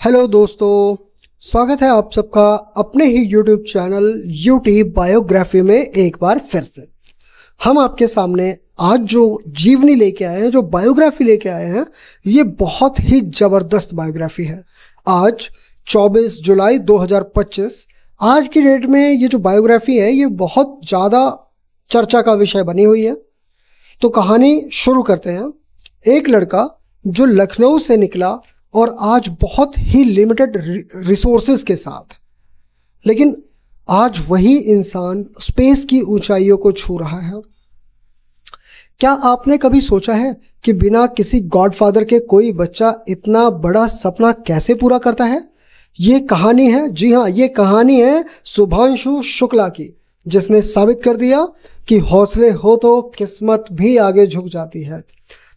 Hello दोस्तों, स्वागत है आप सबका अपने ही YouTube चैनल यूटी बायोग्राफी में एक बार फिर से। हम आपके सामने आज जो जीवनी लेके आए हैं, जो बायोग्राफी लेके आए हैं, ये बहुत ही ज़बरदस्त बायोग्राफी है। आज 24 जुलाई 2025 आज की डेट में ये जो बायोग्राफी है ये बहुत ज़्यादा चर्चा का विषय बनी हुई है। तो कहानी शुरू करते हैं। एक लड़का जो लखनऊ से निकला और आज बहुत ही लिमिटेड रिसोर्सेज के साथ, लेकिन आज वही इंसान स्पेस की ऊंचाइयों को छू रहा है। क्या आपने कभी सोचा है कि बिना किसी गॉडफादर के कोई बच्चा इतना बड़ा सपना कैसे पूरा करता है? ये कहानी है, जी हाँ, ये कहानी है शुभांशु शुक्ला की, जिसने साबित कर दिया कि हौसले हो तो किस्मत भी आगे झुक जाती है।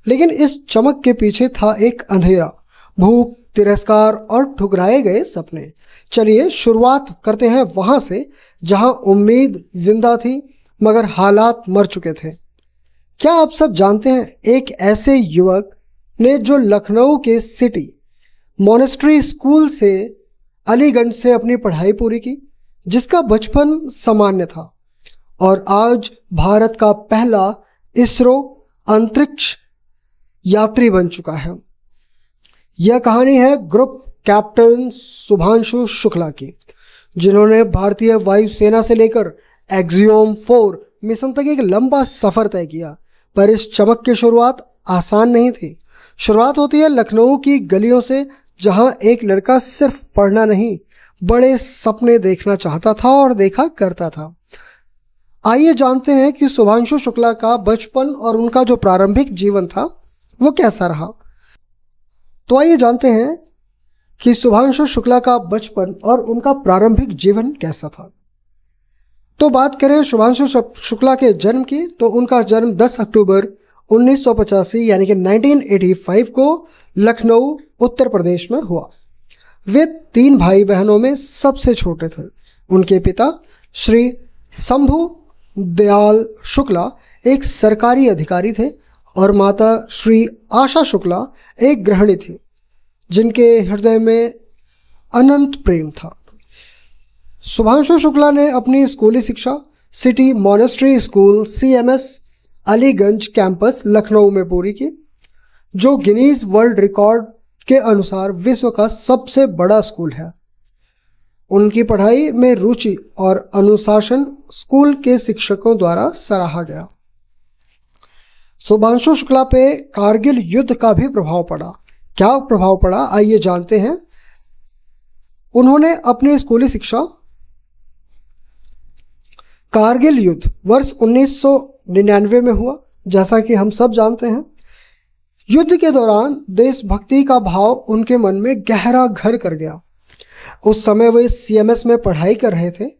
लेकिन इस चमक के पीछे था एक अंधेरा, भूख, तिरस्कार और ठुकराए गए सपने। चलिए शुरुआत करते हैं वहां से जहां उम्मीद जिंदा थी मगर हालात मर चुके थे। क्या आप सब जानते हैं एक ऐसे युवक ने जो लखनऊ के सिटी मॉनेस्ट्री स्कूल से अलीगंज से अपनी पढ़ाई पूरी की, जिसका बचपन सामान्य था और आज भारत का पहला इसरो अंतरिक्ष यात्री बन चुका है। यह कहानी है ग्रुप कैप्टन शुभांशु शुक्ला की, जिन्होंने भारतीय वायुसेना से लेकर एक्सियोम 4 मिशन तक एक लंबा सफर तय किया। पर इस चमक की शुरुआत आसान नहीं थी। शुरुआत होती है लखनऊ की गलियों से, जहां एक लड़का सिर्फ पढ़ना नहीं, बड़े सपने देखना चाहता था और देखा करता था। आइए जानते हैं कि शुभांशु शुक्ला का बचपन और उनका जो प्रारंभिक जीवन था वो कैसा रहा। तो आइए जानते हैं कि शुभांशु शुक्ला का बचपन और उनका प्रारंभिक जीवन कैसा था। तो बात करें शुभांशु शुक्ला के जन्म की, तो उनका जन्म 10 अक्टूबर 1985 यानी कि 1985 को लखनऊ उत्तर प्रदेश में हुआ। वे 3 भाई बहनों में सबसे छोटे थे। उनके पिता श्री शंभु दयाल शुक्ला एक सरकारी अधिकारी थे और माता श्री आशा शुक्ला एक गृहिणी थी, जिनके हृदय में अनंत प्रेम था। शुभांशु शुक्ला ने अपनी स्कूली शिक्षा city monastery school CMS Aliganj campus Lucknow में पूरी की, जो गिनीज वर्ल्ड रिकॉर्ड के अनुसार विश्व का सबसे बड़ा स्कूल है। उनकी पढ़ाई में रुचि और अनुशासन स्कूल के शिक्षकों द्वारा सराहा गया। शुभांशु शुक्ला पे कारगिल युद्ध का भी प्रभाव पड़ा। क्या प्रभाव पड़ा, आइए जानते हैं। उन्होंने अपनी स्कूली शिक्षा कारगिल युद्ध वर्ष 1999 में हुआ, जैसा कि हम सब जानते हैं। युद्ध के दौरान देशभक्ति का भाव उनके मन में गहरा घर कर गया। उस समय वे CMS में पढ़ाई कर रहे थे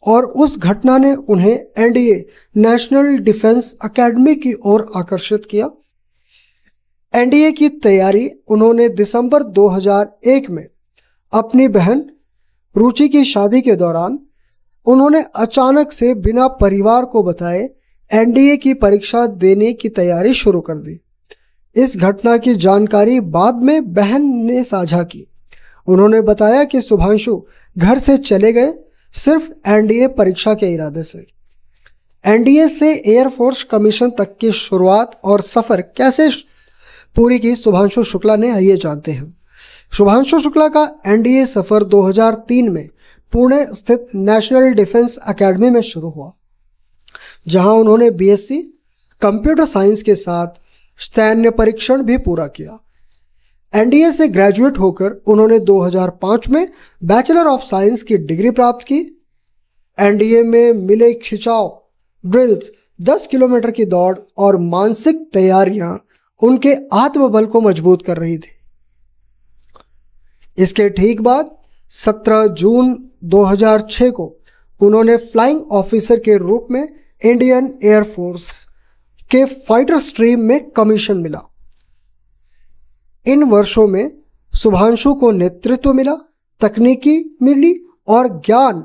और उस घटना ने उन्हें NDA नेशनल डिफेंस एकेडमी की ओर आकर्षित किया। NDA की तैयारी उन्होंने दिसंबर 2001 में अपनी बहन रुचि की शादी के दौरान उन्होंने अचानक से बिना परिवार को बताए NDA की परीक्षा देने की तैयारी शुरू कर दी। इस घटना की जानकारी बाद में बहन ने साझा की। उन्होंने बताया कि शुभांशु घर से चले गए सिर्फ NDA परीक्षा के इरादे से। NDA से एयरफोर्स कमीशन तक की शुरुआत और सफ़र कैसे पूरी की शुभांशु शुक्ला ने, आइए जानते हैं। शुभांशु शुक्ला का NDA सफ़र 2003 में पुणे स्थित नेशनल डिफेंस एकेडमी में शुरू हुआ, जहां उन्होंने BSc कंप्यूटर साइंस के साथ सैन्य परीक्षण भी पूरा किया। NDA से ग्रेजुएट होकर उन्होंने 2005 में बैचलर ऑफ साइंस की डिग्री प्राप्त की। NDA में मिले खिंचाव, ड्रिल्स, 10 किलोमीटर की दौड़ और मानसिक तैयारियां उनके आत्मबल को मजबूत कर रही थी। इसके ठीक बाद 17 जून 2006 को उन्होंने फ्लाइंग ऑफिसर के रूप में इंडियन एयरफोर्स के फाइटर स्ट्रीम में कमीशन मिला। इन वर्षों में शुभांशु को नेतृत्व मिला, तकनीकी मिली और ज्ञान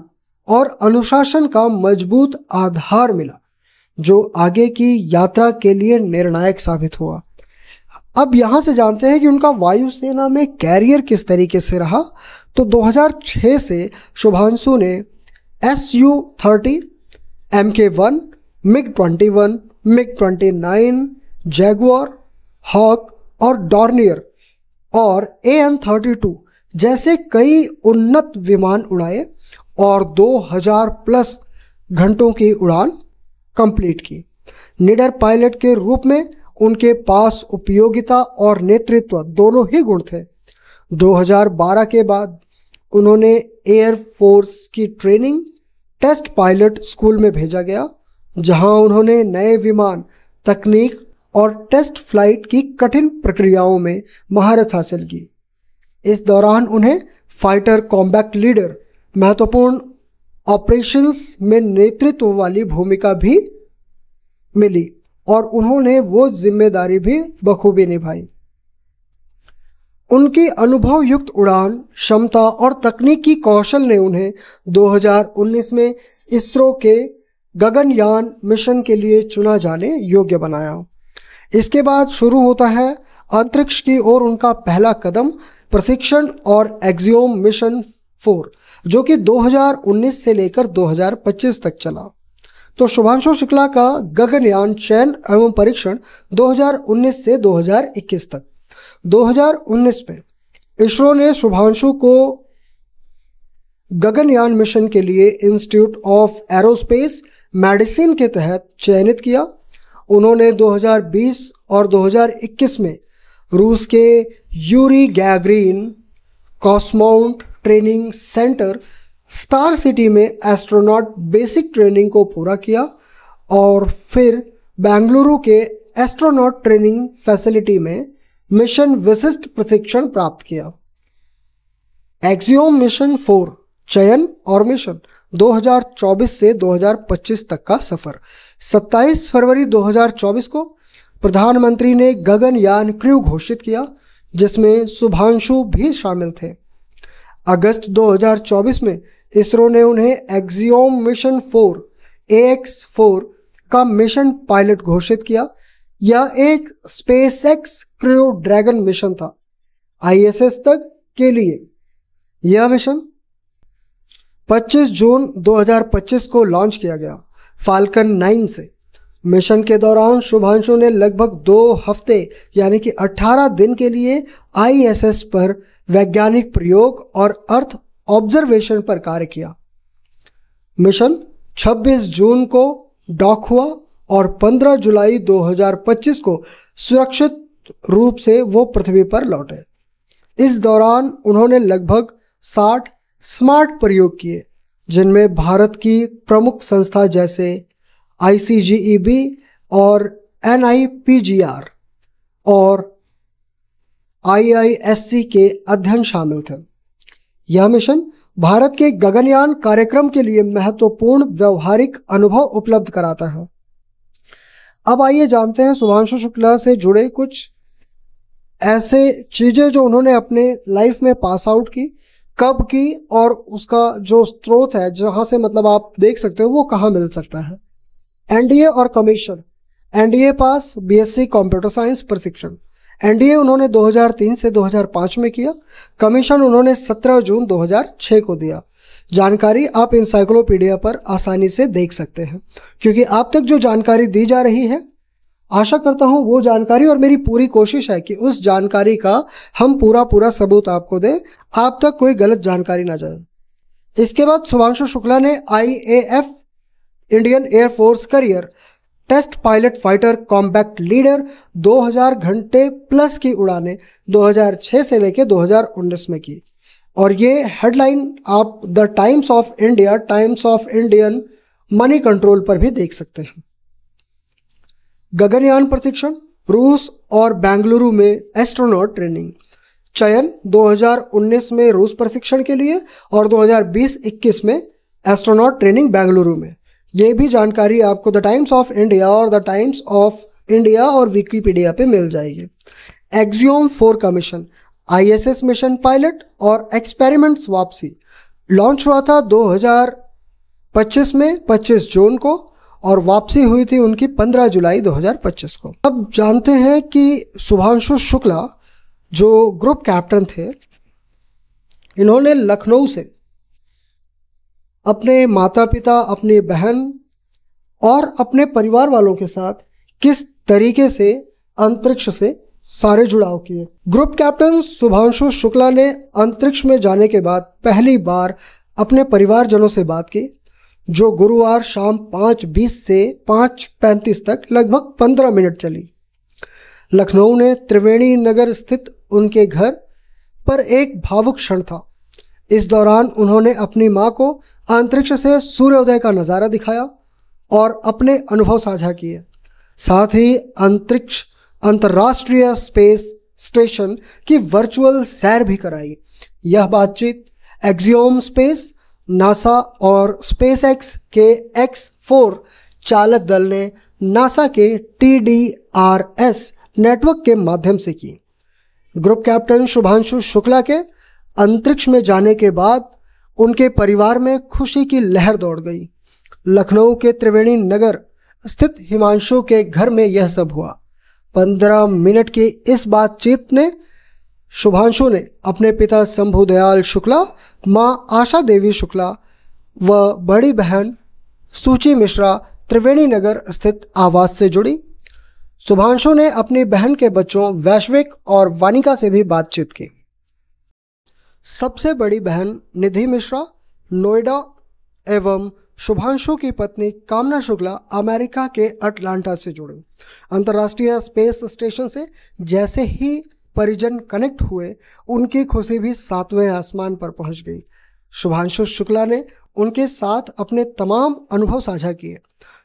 और अनुशासन का मजबूत आधार मिला, जो आगे की यात्रा के लिए निर्णायक साबित हुआ। अब यहाँ से जानते हैं कि उनका वायुसेना में कैरियर किस तरीके से रहा। तो 2006 से शुभांशु ने Su-30, Mk-1, MiG-21, MiG-29, Jaguar, hoc और डॉर्नियर और AN-32 जैसे कई उन्नत विमान उड़ाए और 2000 प्लस घंटों की उड़ान कंप्लीट की। निडर पायलट के रूप में उनके पास उपयोगिता और नेतृत्व दोनों ही गुण थे। 2012 के बाद उन्होंने एयर फोर्स की ट्रेनिंग टेस्ट पायलट स्कूल में भेजा गया, जहां उन्होंने नए विमान तकनीक और टेस्ट फ्लाइट की कठिन प्रक्रियाओं में महारत हासिल की। इस दौरान उन्हें फाइटर कॉम्बैट लीडर महत्वपूर्ण ऑपरेशंस में नेतृत्व वाली भूमिका भी मिली और उन्होंने वो जिम्मेदारी भी बखूबी निभाई। उनकी अनुभव युक्त उड़ान क्षमता और तकनीकी कौशल ने उन्हें 2019 में इसरो के गगनयान मिशन के लिए चुना जाने योग्य बनाया। इसके बाद शुरू होता है अंतरिक्ष की ओर उनका पहला कदम, प्रशिक्षण और एक्सियोम मिशन 4, जो कि 2019 से लेकर 2025 तक चला। तो शुभांशु शुक्ला का गगनयान चयन एवं परीक्षण 2019 से 2021 तक। 2019 में इसरो ने शुभांशु को गगनयान मिशन के लिए इंस्टीट्यूट ऑफ एरोस्पेस मेडिसिन के तहत चयनित किया। उन्होंने 2020 और 2021 में रूस के Yuri Gagarin cosmonaut training centre Star City में एस्ट्रोनॉट बेसिक ट्रेनिंग को पूरा किया और फिर बेंगलुरु के एस्ट्रोनॉट ट्रेनिंग फैसिलिटी में मिशन विशिष्ट प्रशिक्षण प्राप्त किया। एक्सियोम मिशन 4 चयन और मिशन 2024 से 2025 तक का सफर। 27 फरवरी 2024 को प्रधानमंत्री ने गगनयान क्रू घोषित किया, जिसमें शुभांशु भी शामिल थे। अगस्त 2024 में इसरो ने उन्हें एक्सियोम मिशन 4 AX-4 का मिशन पायलट घोषित किया। यह एक स्पेसएक्स क्रू ड्रैगन मिशन था। ISS तक के लिए यह मिशन 25 जून 2025 को लॉन्च किया गया फाल्कन 9 से। मिशन के दौरान शुभांशु ने लगभग 2 हफ्ते यानी कि 18 दिन के लिए ISS पर वैज्ञानिक प्रयोग और अर्थ ऑब्जर्वेशन पर कार्य किया। मिशन 26 जून को डॉक हुआ और 15 जुलाई 2025 को सुरक्षित रूप से वो पृथ्वी पर लौटे। इस दौरान उन्होंने लगभग 60 स्मार्ट प्रयोग किए, जिनमें भारत की प्रमुख संस्था जैसे ICGEB और NIPGR और IISc के अध्ययन शामिल थे। यह मिशन भारत के गगनयान कार्यक्रम के लिए महत्वपूर्ण व्यवहारिक अनुभव उपलब्ध कराता है। अब आइए जानते हैं शुभांशु शुक्ला से जुड़े कुछ ऐसे चीज़ें जो उन्होंने अपने लाइफ में पास आउट की, कब की और उसका जो स्रोत है जहाँ से मतलब आप देख सकते हो वो कहाँ मिल सकता है। NDA और कमीशन। NDA पास BSc कंप्यूटर साइंस प्रशिक्षण। NDA उन्होंने 2003 से 2005 में किया। कमीशन उन्होंने 17 जून 2006 को दिया। जानकारी आप इंसाइक्लोपीडिया पर आसानी से देख सकते हैं, क्योंकि आप तक जो जानकारी दी जा रही है, आशा करता हूं वो जानकारी और मेरी पूरी कोशिश है कि उस जानकारी का हम पूरा सबूत आपको दें, आप तक कोई गलत जानकारी ना जाए। इसके बाद शुभांशु शुक्ला ने IAF Indian air force career test pilot fighter combat leader 2000 घंटे प्लस की उड़ानें 2006 से लेकर 2019 में की। और ये हेडलाइन आप the times of India, times of Indian money control पर भी देख सकते हैं। गगनयान प्रशिक्षण रूस और बेंगलुरु में एस्ट्रोनॉट ट्रेनिंग। चयन 2019 में रूस प्रशिक्षण के लिए और 2020-21 में एस्ट्रोनॉट ट्रेनिंग बेंगलुरु में। ये भी जानकारी आपको द टाइम्स ऑफ इंडिया और द टाइम्स ऑफ इंडिया और विकिपीडिया पे मिल जाएगी। एक्सियोम 4 का मिशन ISS मिशन पायलट और एक्सपेरिमेंट्स वापसी लॉन्च हुआ था 2025 में 25 जून को और वापसी हुई थी उनकी 15 जुलाई 2025 को। अब जानते हैं कि शुभांशु शुक्ला जो ग्रुप कैप्टन थे, इन्होंने लखनऊ से अपने माता पिता, अपनी बहन और अपने परिवार वालों के साथ किस तरीके से अंतरिक्ष से सारे जुड़ाव किए। ग्रुप कैप्टन शुभांशु शुक्ला ने अंतरिक्ष में जाने के बाद पहली बार अपने परिवारजनों से बात की, जो गुरुवार शाम 5:20 से 5:35 तक लगभग 15 मिनट चली। लखनऊ ने त्रिवेणी नगर स्थित उनके घर पर एक भावुक क्षण था। इस दौरान उन्होंने अपनी मां को अंतरिक्ष से सूर्योदय का नज़ारा दिखाया और अपने अनुभव साझा किए। साथ ही अंतर्राष्ट्रीय स्पेस स्टेशन की वर्चुअल सैर भी कराई। यह बातचीत एक्सियोम स्पेस, नासा और स्पेसएक्स के X4 चालक दल ने नासा के TDRS नेटवर्क के माध्यम से की। ग्रुप कैप्टन शुभांशु शुक्ला के अंतरिक्ष में जाने के बाद उनके परिवार में खुशी की लहर दौड़ गई। लखनऊ के त्रिवेणी नगर स्थित हिमांशु के घर में यह सब हुआ। 15 मिनट की इस बातचीत ने शुभांशु ने अपने पिता शंभु दयाल शुक्ला, मां आशा देवी शुक्ला व बड़ी बहन सूची मिश्रा त्रिवेणी नगर स्थित आवास से जुड़ी। शुभांशु ने अपनी बहन के बच्चों वैश्विक और वानिका से भी बातचीत की। सबसे बड़ी बहन निधि मिश्रा नोएडा एवं शुभांशु की पत्नी कामना शुक्ला अमेरिका के अटलांटा से जुड़े। अंतर्राष्ट्रीय स्पेस स्टेशन से जैसे ही परिजन कनेक्ट हुए, उनकी खुशी भी 7वें आसमान पर पहुंच गई। शुभांशु शुक्ला ने उनके साथ अपने तमाम अनुभव साझा किए।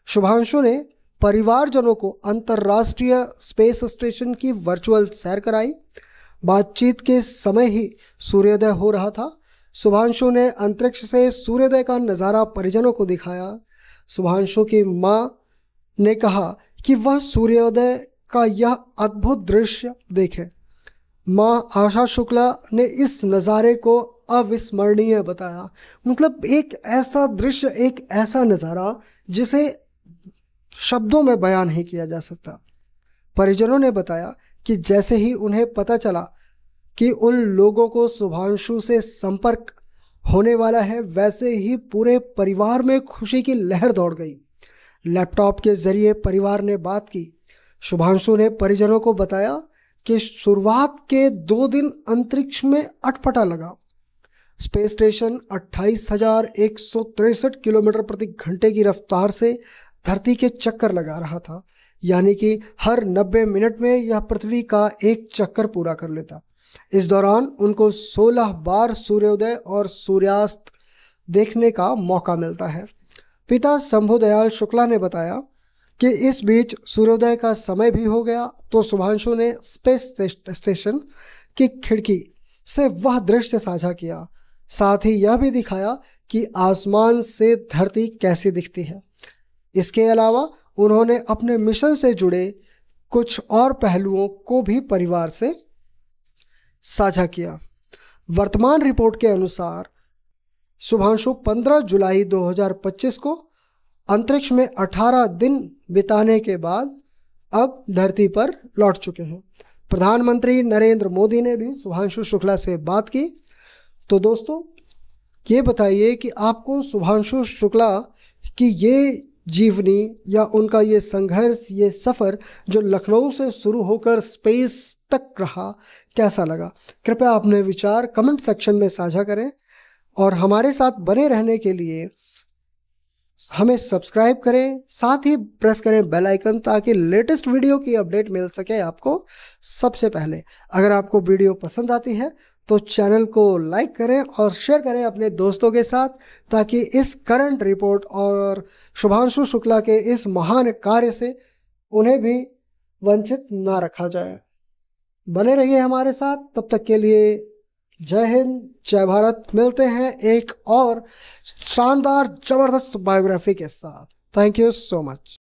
शुभांशु ने परिवारजनों को अंतर्राष्ट्रीय स्पेस स्टेशन की वर्चुअल सैर कराई। बातचीत के समय ही सूर्योदय हो रहा था। शुभांशु ने अंतरिक्ष से सूर्योदय का नज़ारा परिजनों को दिखाया। शुभांशु की मां ने कहा कि वह सूर्योदय का यह अद्भुत दृश्य देखे। मां आशा शुक्ला ने इस नज़ारे को अविस्मरणीय बताया। मतलब एक ऐसा दृश्य, एक ऐसा नज़ारा जिसे शब्दों में बयान नहीं किया जा सकता। परिजनों ने बताया कि जैसे ही उन्हें पता चला कि उन लोगों को शुभांशु से संपर्क होने वाला है, वैसे ही पूरे परिवार में खुशी की लहर दौड़ गई। लैपटॉप के जरिए परिवार ने बात की। शुभांशु ने परिजनों को बताया कि शुरुआत के 2 दिन अंतरिक्ष में अटपटा लगा। स्पेस स्टेशन 28,163 किलोमीटर प्रति घंटे की रफ्तार से धरती के चक्कर लगा रहा था, यानी कि हर 90 मिनट में यह पृथ्वी का एक चक्कर पूरा कर लेता। इस दौरान उनको 16 बार सूर्योदय और सूर्यास्त देखने का मौका मिलता है। पिता शंभु दयाल शुक्ला ने बताया कि इस बीच सूर्योदय का समय भी हो गया तो शुभांशु ने स्पेस स्टेशन की खिड़की से वह दृश्य साझा किया। साथ ही यह भी दिखाया कि आसमान से धरती कैसी दिखती है। इसके अलावा उन्होंने अपने मिशन से जुड़े कुछ और पहलुओं को भी परिवार से साझा किया। वर्तमान रिपोर्ट के अनुसार शुभांशु 15 जुलाई 2025 को अंतरिक्ष में 18 दिन बिताने के बाद अब धरती पर लौट चुके हैं। प्रधानमंत्री नरेंद्र मोदी ने भी शुभांशु शुक्ला से बात की। तो दोस्तों, ये बताइए कि आपको शुभांशु शुक्ला की ये जीवनी या उनका ये संघर्ष, ये सफ़र जो लखनऊ से शुरू होकर स्पेस तक रहा, कैसा लगा? कृपया अपने विचार कमेंट सेक्शन में साझा करें और हमारे साथ बने रहने के लिए हमें सब्सक्राइब करें, साथ ही प्रेस करें बेल आइकन ताकि लेटेस्ट वीडियो की अपडेट मिल सके आपको सबसे पहले। अगर आपको वीडियो पसंद आती है तो चैनल को लाइक करें और शेयर करें अपने दोस्तों के साथ, ताकि इस करंट रिपोर्ट और शुभांशु शुक्ला के इस महान कार्य से उन्हें भी वंचित ना रखा जाए। बने रहिए हमारे साथ, तब तक के लिए जय हिंद, जय भारत। मिलते हैं एक और शानदार जबरदस्त बायोग्राफी के साथ। Thank you so much.